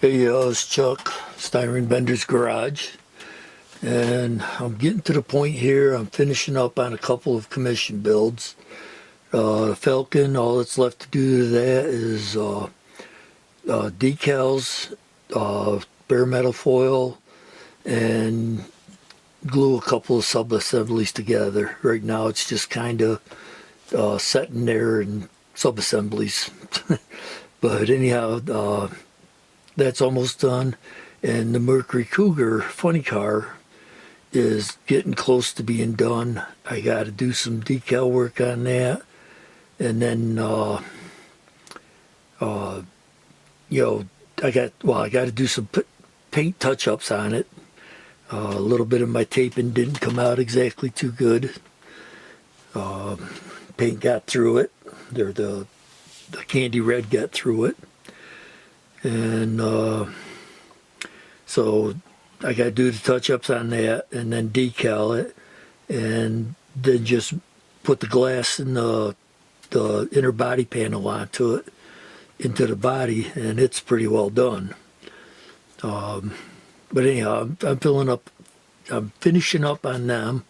Hey, it's Chuck, Styrene Bender's Garage, and I'm getting to the point here. I'm finishing up on a couple of commission builds. The Falcon, all that's left to do to that is decals, bare metal foil, and glue a couple of sub-assemblies together. Right now it's just kind of setting there in sub-assemblies. But anyhow, that's almost done, and the Mercury Cougar funny car is getting close to being done. I got to do some decal work on that, and then I got to do some paint touch-ups on it. A little bit of my taping didn't come out exactly too good. Paint got through it. The candy red got through it. And so I got to do the touch-ups on that and then decal it and then just put the glass and the inner body panel onto it, into the body, and it's pretty well done. But anyhow, I'm finishing up on them,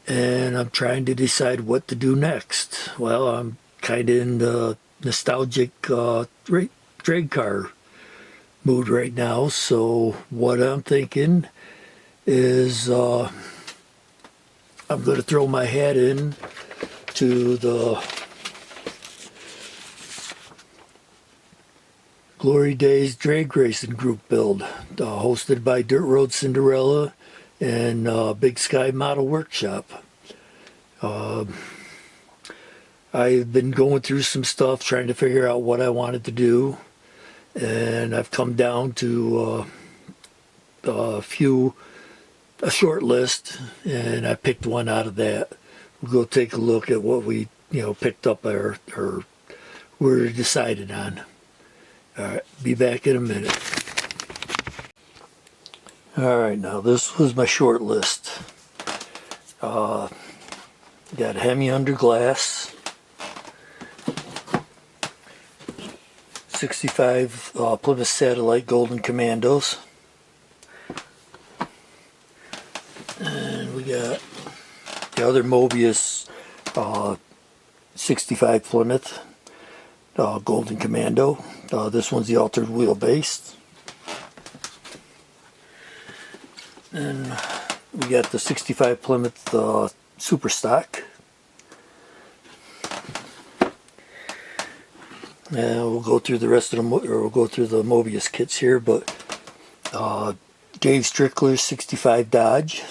and I'm trying to decide what to do next. Well, I'm kind of in the nostalgic drag car mood right now, so what I'm thinking is I'm going to throw my hat in to the Glory Days Drag Racing Group build, hosted by Dirt Road Cinderella and Big Sky Model Workshop. I've been going through some stuff trying to figure out what I wanted to do, and I've come down to a short list, and I picked one out of that. We'll go take a look at what we picked up or we're decided on. All right, be back in a minute. All right, now this was my short list. Got Hemi under glass, 65 Plymouth Satellite Golden Commandos, and we got the other Mobius 65 Plymouth Golden Commando. This one's the altered wheelbase. And we got the 65 Plymouth Super Stock. And we'll go through the rest of we'll go through the Mobius kits here, but Dave Strickler's 65 Dodge.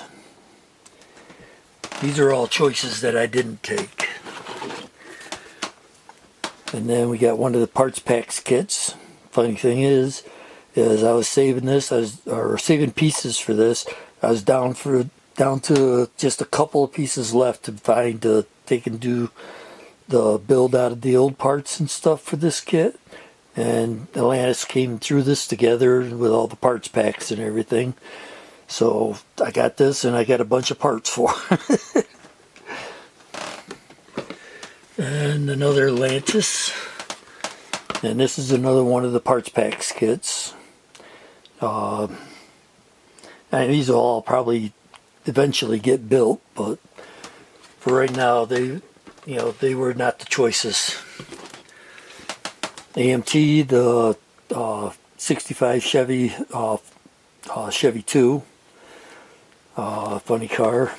These are all choices that I didn't take. And then we got one of the parts packs kits. Funny thing is I was saving this, saving pieces for this. I was down to just a couple of pieces left to find to take and do the build out of the old parts and stuff for this kit. And Atlantis came through this together with all the parts packs and everything. So I got this, and I got a bunch of parts for it. And another Atlantis, and this is another one of the parts packs kits. And these will all probably eventually get built, but for right now they were not the choices. AMT, the 65 Chevy Chevy 2 funny car.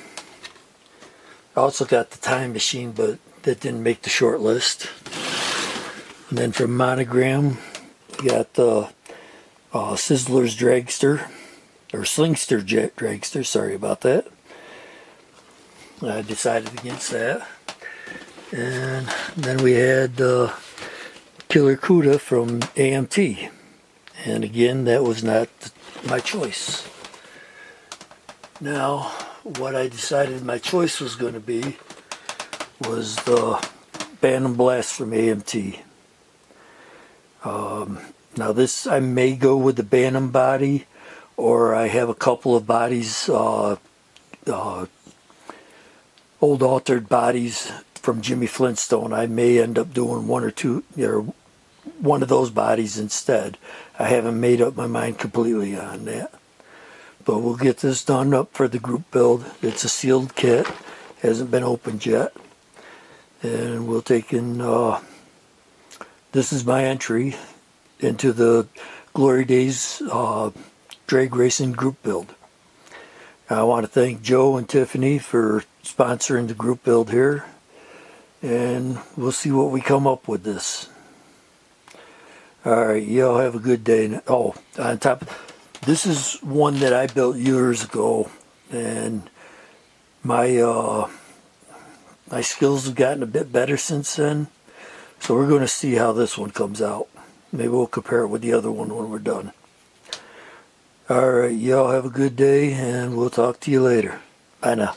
I also got the Time Machine, but that didn't make the short list. And then from Monogram, we got the Sizzler's Dragster, or Slingster Dragster, sorry about that. I decided against that. And then we had Killer Cuda from AMT. And again, that was not my choice. Now, what I decided my choice was going to be was the Bantam Blast from AMT. Now this, I may go with the Bantam body, or I have a couple of bodies, old altered bodies from Jimmy Flintstone. I may end up doing one or two, or one of those bodies instead. I haven't made up my mind completely on that. But we'll get this done up for the group build. It's a sealed kit. Hasn't been opened yet. And we'll take in, this is my entry into the Glory Days drag racing group build. I want to thank Joe and Tiffany for sponsoring the group build here. And we'll see what we come up with this. Alright, y'all have a good day. Oh, on top, this is one that I built years ago, and my my skills have gotten a bit better since then. So we're going to see how this one comes out. Maybe we'll compare it with the other one when we're done. Alright, y'all have a good day, and we'll talk to you later. Bye now.